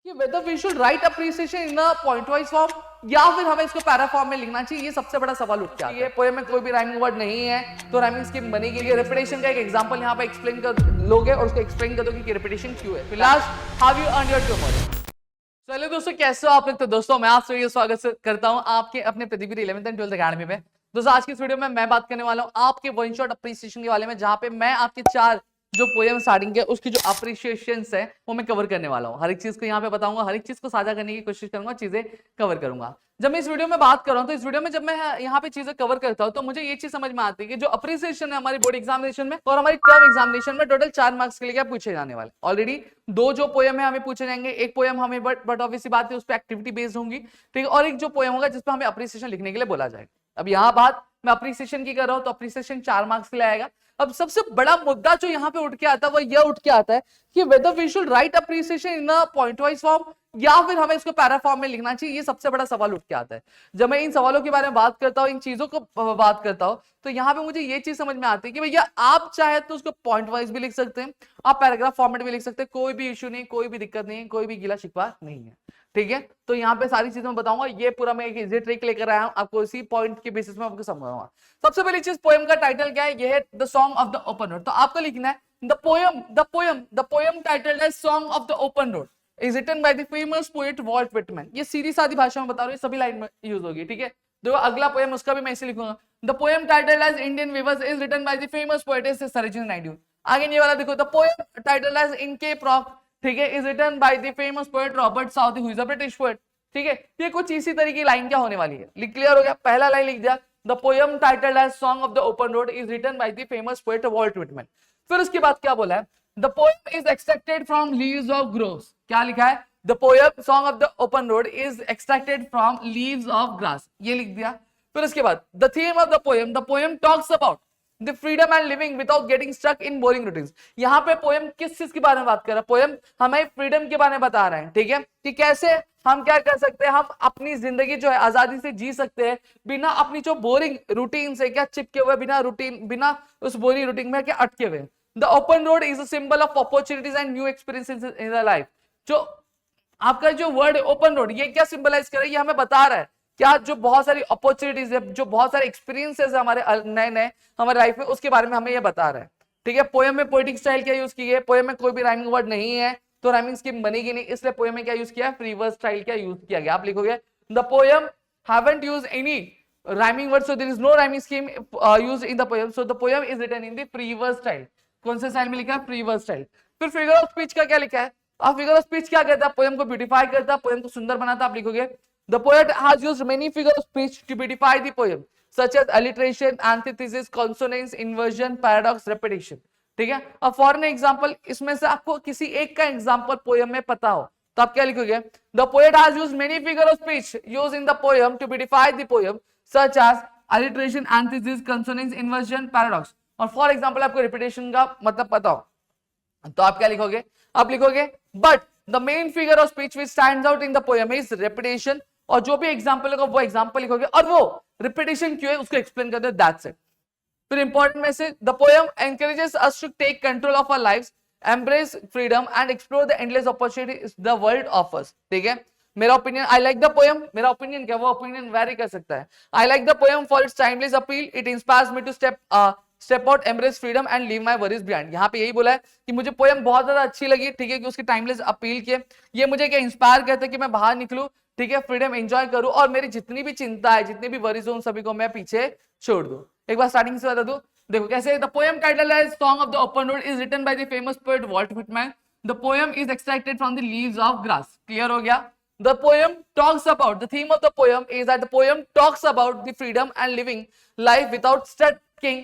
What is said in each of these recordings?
कि whether we should write appreciation in a point wise form या फिर हमें इसको पैरा फॉर्म में लिखना चाहिए, ये सबसे बड़ा सवाल उठ के आता है। ये पोएम में कोई भी राइमिंग वर्ड नहीं है तो राइमिंग स्कीम बनेगी। ये रेपिटेशन का एक एग्जांपल यहाँ पे एक्सप्लेन कर लोगे और उसको एक्सप्लेन कर दोगे कि रेपिटेशन क्यों है। फिर last, how you earn your tomorrow. चलिए दोस्तों, कैसे हो आप लोग? तो दोस्तों मैं आप सभी स्वागत करता हूँ आपके अपने प्रतिवीर 11th एंड 12th अकेडमी में। दोस्तों आज की इस वीडियो में मैं बात करने वाला हूँ आपके वन शॉट अप्रिसिएशन के बारे में, जहाँ पे मैं आपके 4 जो पोएम स्टार्टिंग के उसकी जो अप्रिसिएशन है वो मैं कवर करने वाला हूँ। हर एक चीज को यहाँ पे बताऊंगा, हर एक चीज को साझा करने की कोशिश करूंगा, चीजें कवर करूंगा। जब मैं इस वीडियो में बात कर रहा हूँ तो इस वीडियो में जब मैं यहाँ पे चीजें कवर करता हूँ तो मुझे ये चीज समझ में आती है कि जो अप्रिसिएशन है हमारी बोर्ड एग्जामिनेशन में और हमारी टर्म एग्जामिनेशन में टोटल 4 मार्क्स के लिए क्या पूछे जाने वाले। ऑलरेडी 2 जो पोएम है हमें पूछे जाएंगे, एक पोएम हमें बट ऑब्वियसली बात है उस पर एक्टिविटी बेस्ड होंगी, ठीक है, और एक जो पोएम होगा जिसपे हमें अप्रिसिएशन लिखने के लिए बोला जाएगा। अब यहाँ बात मैं अप्रिसिएशन की कर रहा हूँ तो अप्रिसिएशन 4 मार्क्स के लिए आएगा। अब सबसे बड़ा मुद्दा जो यहाँ पे उठ के आता है वो यह उठ के आता है कि whether we should write appreciation in a point wise form या फिर हमें इसको पैरा फॉर्म में लिखना चाहिए। ये सबसे बड़ा सवाल उठ के आता है। जब मैं इन सवालों के बारे में बात करता हूँ, इन चीजों को बात करता हूँ, तो यहाँ पे मुझे ये चीज समझ में आती है कि भैया आप चाहे तो उसको पॉइंट वाइज भी लिख सकते हैं, आप पैराग्राफ फॉर्मेट भी लिख सकते हैं, कोई भी इश्यू नहीं, कोई भी दिक्कत नहीं, कोई भी गिला शिकवा नहीं है, ठीक है। तो यहाँ पे सारी चीजें मैं बताऊंगा, ये पूरा मैं एक इजी ट्रिक लेकर आया हूँ, आपको इसी पॉइंट के बेसिस में आपको समझाऊंगा। सबसे पहली चीज, पोएम का टाइटल क्या है? ये है the song of the open road. तो आपको लिखना है the poem titled as song of the open road is written by the famous poet Walt Whitman। ये सीधी सादी भाषा में बता रहा हूँ, सभी लाइन में यूज होगी, ठीक है। जो अगला पोएम उसका भी मैं इसे लिखूंगा, the poem titled as Indian weavers is written by the famous poetess Sarojini Naidu. आगे ये वाला देखो, the poem titled as Inchcape Rock, ठीक है, is written by the famous poet Robert Southey who is a British poet, ठीक है। ये कुछ इसी तरीके की लाइन क्या होने वाली है, क्लियर हो गया? पहला लाइन लिख दिया, the poem titled as song of the open road is written by the famous poet Walt Whitman. फिर उसके बाद क्या बोला है? The poem is extracted from leaves of groves. क्या लिखा है? The poem song of the open road is extracted from leaves of grass। ये लिख दिया। फिर उसके बाद the theme of the poem talks about the freedom and living without getting stuck in boring routines। यहाँ पे पोएम किस चीज के बारे में बात कर रहा है? पोएम हमें फ्रीडम के बारे में बता रहे हैं, ठीक है, कि कैसे हम क्या कर सकते हैं, हम अपनी जिंदगी जो है आजादी से जी सकते हैं बिना अपनी जो बोरिंग रूटीन से क्या चिपके हुए, बिना उस बोरिंग रूटीन में क्या अटके हुए। The open road is a symbol of opportunities and new experiences in the life। जो आपका जो वर्ड ओपन रोड, ये क्या सिंबलाइज कर रहा है? ये हमें बता रहा है क्या जो बहुत सारी अपॉर्चुनिटीज है, जो बहुत सारे एक्सपीरियंसेस है हमारे नए हमारे लाइफ में, उसके बारे में हमें ये बता रहा है, ठीक है। पोएम में पोएटिक स्टाइल क्या यूज की है? पोएम में कोई भी राइमिंग वर्ड नहीं है तो राइमिंग स्कीम बनेगी नहीं, इसलिए पोएम में क्या यूज किया? फ्री वर्ड स्टाइल क्या यूज किया गया? आप लिखोगे the poem haven't used any rhyming word, so there is no rhyming scheme used in the poem, so the poem is written in the free verse style। कौन से style में लिखा है? Free verse style. फिर figure of speech का क्या लिखा है? अब फिगर ऑफ स्पीच क्या करता है? पोएम को ब्यूटीफाई करता है, पोएम को सुंदर बनाता है। आप लिखोगे the poet has used many figure of speech to beautify the poem such as alliteration, antithesis, consonance, inversion, paradox, repetition, ठीक है। अब फॉर एन एग्जांपल, इसमें से आपको किसी एक का एग्जांपल पोएम में पता हो तो आप क्या लिखोगे? The poet has used many figure of speech used in the poem to beautify the poem such as alliteration, antithesis, consonance, inversion, paradox. और फॉर एग्जांपल आपको रिपीटेशन का मतलब पता हो तो आप क्या लिखोगे? आप लिखोगे but the main figure of speech which stands out in the poem is repetition, और जो भी एग्जांपल होगा वो एग्जांपल लिखोगे और वो रिपीटेशन क्यों है उसको एक्सप्लेन कर दो, दैट्स इट। फिर important message, the poem encourages us to take control of our lives, embrace freedom and explore the endless opportunities the world offers, ठीक है। मेरा opinion, I like the poem, मेरा ओपिनियन क्या, वो opinion vary कर सकता है। I like the poem for its timeless appeal, it inspires me to step out, embrace freedom and leave my worries behind. यहाँ पे यही बोला है कि मुझे पोएम बहुत ज्यादा अच्छी लगी, ठीक है, कि उसकी टाइमलेस अपील के ये मुझे क्या इंस्पायर करते हैं कि मैं बाहर निकलूं, ठीक है, फ्रीडम एंजॉय करूं और मेरी जितनी भी चिंता है, जितने भी वरीज हो, उन सभी को मैं पीछे छोड़ दूं। एक बार स्टार्टिंग से बता दूं, देखो कैसे। द पोएम टाइटल है song of the open road is written by the famous poet Walt Whitman. The poem is extracted from the leaves of grass. Clear हो गया? The poem talks about, the theme of the poem is that the poem talks about the freedom and living life without stucking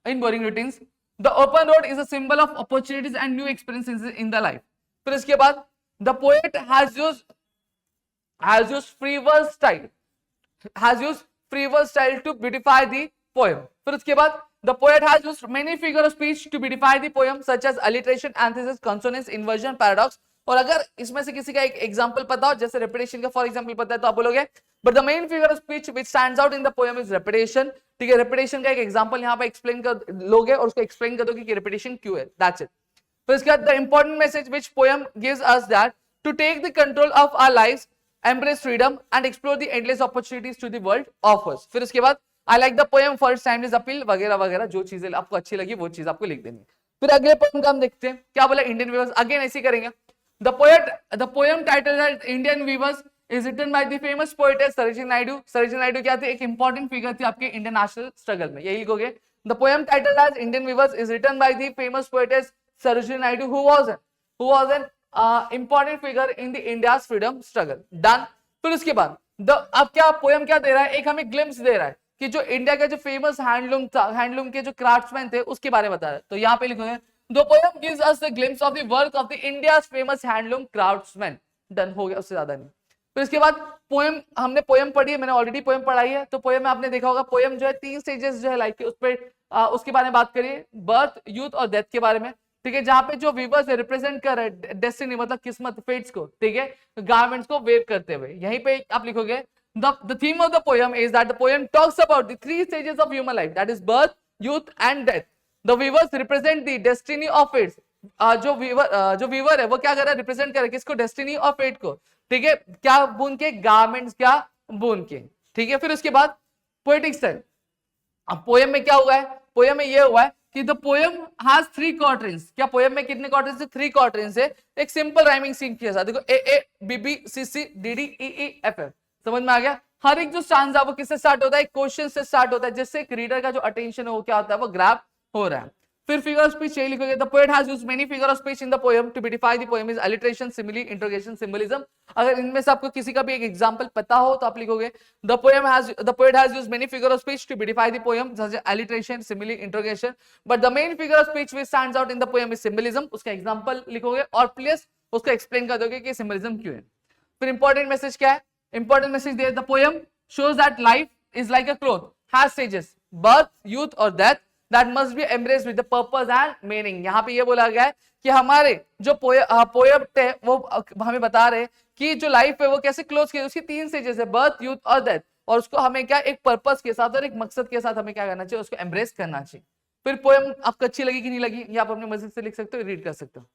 in boring routines. The open road is a symbol of opportunities and new experiences in the life। फिर इसके बाद the poet has used free verse style to beautify the poem। फिर उसके बाद the poet has used many figure of speech to beautify the poem such as alliteration, antithesis, consonance, inversion, paradox। और अगर इसमें से किसी का एक एग्जांपल पता हो, जैसे रेपिटेशन का फॉर एग्जांपल पता है तो आप बोलोगे but the main figure of speech which stands out in the poem is repetition, ठीक है। रेपिटेशन का एक एग्जांपल यहाँ पे एक्सप्लेन कर लोगे और उसको एक्सप्लेन कर दोगे कि रेपिटेशन क्यों है, दैट्स इट। फिर इसके बाद the important message which poem gives us that to take the control of our lives, embrace freedom and explore the endless opportunities to the world offers। फिर उसके बाद आई like the poem first time is appeal वगैरह वगैरह, जो चीजें आपको अच्छी लगी वो चीज आपको लिख देनी। फिर अगले पोएम का हम देखते हैं क्या बोला इंडियन वीवर्स, अगेन ऐसे करेंगे। द पोएम टाइटल है Indian weavers is written by the famous poet Sarojini Naidu. Sarojini Naidu क्या थी, एक इंपॉर्टेंट फिगर थी आपके इंडियन नेशनल स्ट्रगल में, यही लिखोगे। The poem title as Indian weavers is written by the famous poet Sarojini Naidu who was an important figure in the India's freedom struggle. Done. फिर उसके बाद अब क्या पोएम क्या दे रहा है, एक हमें ग्लिम्स दे रहा है कि जो इंडिया का जो फेमस हैंडलूम था, हैंडलूम के जो क्राफ्ट्समैन थे उसके बारे में बता रहा है। तो यहाँ पे लिखोगे the poem gives us the glimpse of the work of the India's famous handloom craftsman. Done हो गया, उससे ज्यादा नहीं। फिर इसके बाद पोएम, हमने पोएम पढ़ी है, मैंने ऑलरेडी पोएम पढ़ाई है, तो पोएम में आपने देखा होगा पोएम जो है 3 स्टेजेस जो है लाइफ के, उस पर उसके बारे में बात करिए, बर्थ, यूथ और डेथ के बारे में, ठीक है। जहां पे जो वीवर्स रिप्रेजेंट कर रहे हैं डेस्टिनी मतलब किस्मत, फेट्स को, ठीक है, गारमेंट्स को वेव करते हुए। यहीं पे आप लिखोगे the theme of the poem is that the poem talks about the 3 stages of human life, that is birth, youth and death. The weavers represent the destiny of fates। जो Weaver है वो क्या कर रहा है, रिप्रेजेंट कर रहा है किसको, डेस्टिनी और फेट को, ठीक है। क्या बुन के, गारमेंट्स क्या बुन के, ठीक है। फिर उसके बाद पोएटिक स्टाइल। अब पोएम में क्या हुआ है, पोएम में ये हुआ है कि द पोएम हैज 3 क्वार्टर्स। क्या पोएम में कितने क्वार्टर्स है, 3 क्वार्टर्स है, एक सिंपल राइमिंग स्कीम के साथ। देखो A A B B C C D D E E F F, समझ में आ गया। हर एक जो स्टांजा वो किससे स्टार्ट होता है, क्वेश्चन से स्टार्ट होता है, जिससे एक रीडर का जो अटेंशन है वो क्या होता है, वो ग्रैब हो रहा है। फिर फिगर ऑफ स्पीच यही लिखोगे, the poet has used many figure of speech in the poem to beautify the poem is alliteration, simile, interrogation, symbolism. अगर इनमें से आपको किसी का भी एक एग्जांपल पता हो तो आप लिखोगे the poet has used many figure of speech to beautify the poem such as alliteration, simile, interrogation, but the main figure of speech which stands out in the poem is symbolism. उसका example लिखोगे और plus उसको explain कर दोगे कि symbolism क्यों है। फिर इंपॉर्टेंट मैसेज क्या है, important message they the poem shows that life is like a cloth, has stages, birth, youth और death that must be embraced with the purpose and meaning। यहाँ पे ये बोला गया है कि हमारे जो पोएट है वो हमें बता रहे कि जो लाइफ है वो कैसे क्लोज की, उसकी 3 स्टेजेस है, बर्थ, यूथ और डेथ, और उसको हमें क्या एक पर्पस के साथ और एक मकसद के साथ हमें क्या करना चाहिए, उसको एम्ब्रेस करना चाहिए। फिर पोएम आपको अच्छी लगी कि नहीं लगी, ये आप अपने मर्जी से लिख सकते हो, रीड कर सकते हो।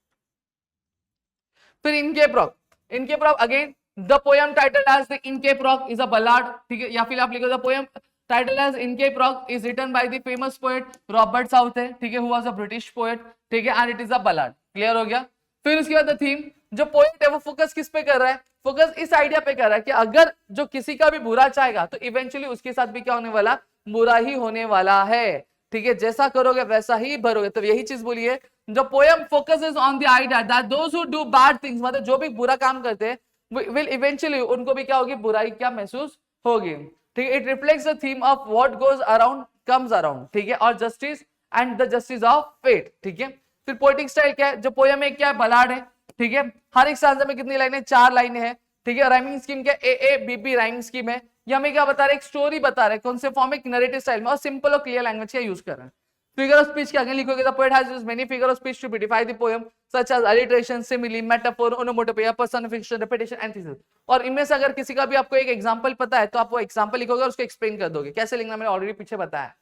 फिर इनके prop again the poem titled as the Incape Rock is a ballad, ठीक है, या फिर आप लिखो the poem titled as Incape Rock is written by the famous poet Robert South है, ठीक है, who was a British poet, ठीक है, and it is a ballad। Clear हो गया। फिर उसके बाद the theme, जो पोएट है वो फोकस किस पे कर रहा है, फोकस इस आइडिया पे कर रहा है कि अगर जो किसी का भी बुरा चाहेगा तो इवेंचुअली उसके साथ भी क्या होने वाला, बुरा ही होने वाला है, ठीक है, जैसा करोगे वैसा ही भरोगे। तो यही चीज बोली है, जो poem focuses on the idea that those who do bad things, मतलब जो भी बुरा काम करते हैं will eventually उनको भी क्या होगी, बुराई क्या महसूस होगी, ठीक है। It reflects the theme of what goes around comes around, ठीक है, और justice and the justice of fate, ठीक है। फिर पोएटिक स्टाइल क्या है, जो पोएम में क्या है, बलाड है, ठीक है। हर एक स्टांजा में कितनी लाइनें, 4 लाइनें हैं, ठीक है। राइमिंग स्कीम क्या, A A B B rhyming scheme है। ये हमें क्या बता रहे हैं, एक स्टोरी बता रहे हैं, कौन से फॉर्म, एक नरेटिव स्टाइल में, और सिंपल और क्लियर लैंग्वेज का यूज कर रहे हैं। फिगर ऑफ स्पीच के आगे लिखोगे, the poet has used many figure of speech to beautify the poem such as alliteration, simile, metaphor, onomatopoeia, personification, repetition, antithesis. और इनमें से अगर किसी का भी आपको एक एग्जांपल पता है तो आप वो एग्जांपल लिखोगे और उसको एक्सप्लेन कर दोगे, कैसे लिखना मैंने ऑलरेडी पीछे बताया,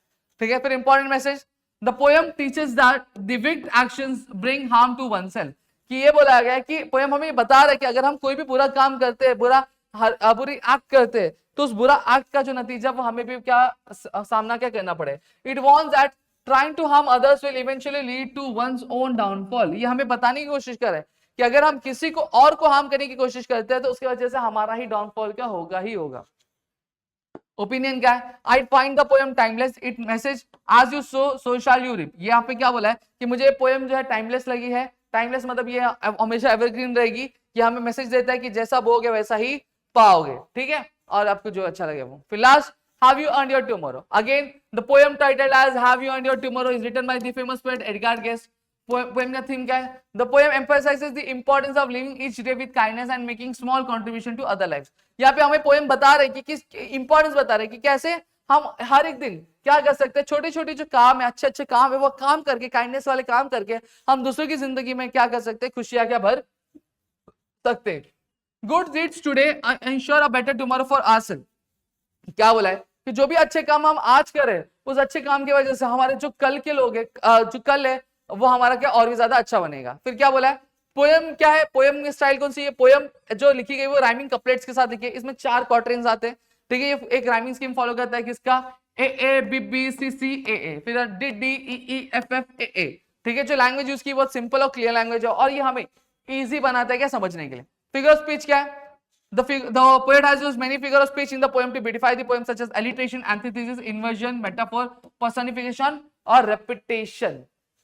ठीक है। फिर important message, the poem teaches that the wicked actions bring harm to oneself, कि ये बोला गया है कि पोएम हमें बता रहा है कि अगर हम कोई भी बुरा काम करते हैं, बुरी एक्ट करते हैं, तो उस बुरा एक्ट का जो नतीजा वो हमें भी क्या सामना क्या करना पड़े। It wants that trying to harm others will eventually lead to one's own downfall। ये हमें बताने की कोशिश कर रहे हैं कि अगर हम किसी को और को हार्म करने की कोशिश करते हैं तो उसकी वजह से हमारा ही डाउनफॉल क्या होगा ही होगा। ओपिनियन क्या है, I find the poem timeless, it message as you sow so shall you reap. ये यहाँ पे क्या बोला है कि मुझे पोएम जो है टाइमलेस लगी है। टाइमलेस मतलब ये हमेशा एवरग्रीन रहेगी, ये हमें मैसेज देता है कि जैसा बोगे वैसा ही पाओगे, ठीक है, और आपको जो अच्छा लगे वो। फिर last, Have you earned your tomorrow? Again, the poem titled as Have you earned your tomorrow is written by the famous poet Edgar Guest। Poem का theme क्या है? The poem emphasizes the importance of living each day with kindness and making small contribution to other lives। यहाँ पे हमें poem बता रहे कि किस इंपॉर्टेंस बता रहे कि कैसे हम हर एक दिन क्या कर सकते हैं, छोटे छोटे जो काम है, अच्छे अच्छे काम है, वो काम करके, काइंडनेस वाले काम करके हम दूसरों की जिंदगी में क्या कर सकते हैं, खुशियां क्या भर सकते हैं। Good deeds today ensure a better tomorrow for ourselves। क्या बोला है कि जो भी अच्छे काम हम आज करें, उस अच्छे काम की वजह से हमारे जो कल के लोग हैं, जो कल है वो हमारा क्या और भी ज्यादा अच्छा बनेगा। फिर क्या बोला है, पोयम क्या है, पोयम स्टाइल कौन सी है, पोयम जो लिखी गई वो राइमिंग कपलेट्स के साथ लिखी है, इसमें 4 क्वार्टर्स आते हैं, ठीक है। ये एक राइमिंग स्कीम फॉलो करता है किसका, ए A B B C C A A, फिर D D E E F F A A, ठीक है। जो लैंग्वेज यूज की बहुत सिंपल और क्लियर लैंग्वेज है, और ये हमें इजी बनाता है क्या समझने के लिए। फिगर ऑफ स्पीच क्या है, the poet has used many figure of speech in the poem to beautify the poem, such as alliteration, antithesis, inversion, metaphor, personification और repetition।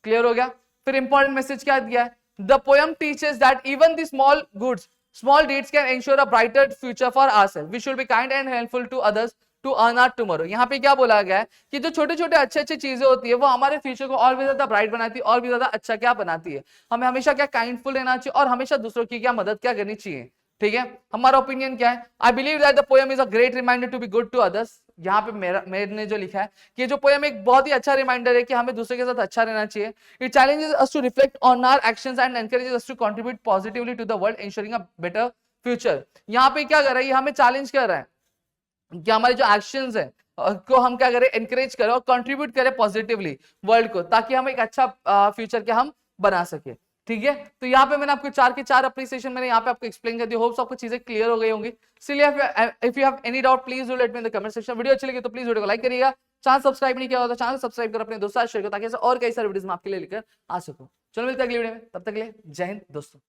क्लियर हो गया। फिर इंपॉर्टेंट मैसेज क्या दिया है, the poem teaches that even the small deeds can ensure a brighter future for ourselves, we should be kind and helpful to others to earn our tomorrow। यहाँ पे क्या बोला गया है कि जो छोटे छोटे अच्छे अच्छे चीजें होती है वो हमारे फ्यूचर को और भी ज्यादा ब्राइट बनाती है, और भी ज्यादा अच्छा क्या बनाती है। हमें हमेशा क्या काइंडफुल रहना चाहिए, और हमेशा दूसरों की क्या मदद क्या करनी चाहिए, ठीक है। हमारा ओपिनियन क्या है, I believe that the poem is a great reminder to be good to others. यहाँ पे मैंने जो लिखा है कि जो पोएम एक बहुत ही अच्छा रिमाइंडर है कि हमें दूसरे के साथ अच्छा रहना चाहिए। It challenges us to reflect on our actions and encourages us to contribute positively to the world, ensuring a better future. यहाँ पे क्या कर रहा है, ये हमें चैलेंज कर रहा है कि हमारे जो एक्शंस है को हम क्या करें, एनकरेज करें और कंट्रीब्यूट करें पॉजिटिवली वर्ल्ड को, ताकि हम एक अच्छा फ्यूचर क्या हम बना सके, ठीक है। तो यहाँ पे मैंने आपको 4 के 4 अप्रिसिएशन मैंने यहाँ पे आपको एक्सप्लेन कर दिया। होप्स आपको चीजें क्लियर हो गई होंगी। If you have any doubt please do let me in the comment section. Video अच्छी लगी तो प्लीज वीडियो को लाइक करिएगा, चैनल सब्सक्राइब नहीं किया हो तो चैनल सब्सक्राइब कर अपने दोस्तों शेयर करो, ताकि ऐसे और कई सारे वीडियोस मैं आपके लिए लेकर आ सकूं। चलो मिलते हैं अगली वीडियो में, तब तक के लिए जय हिंद दोस्तों।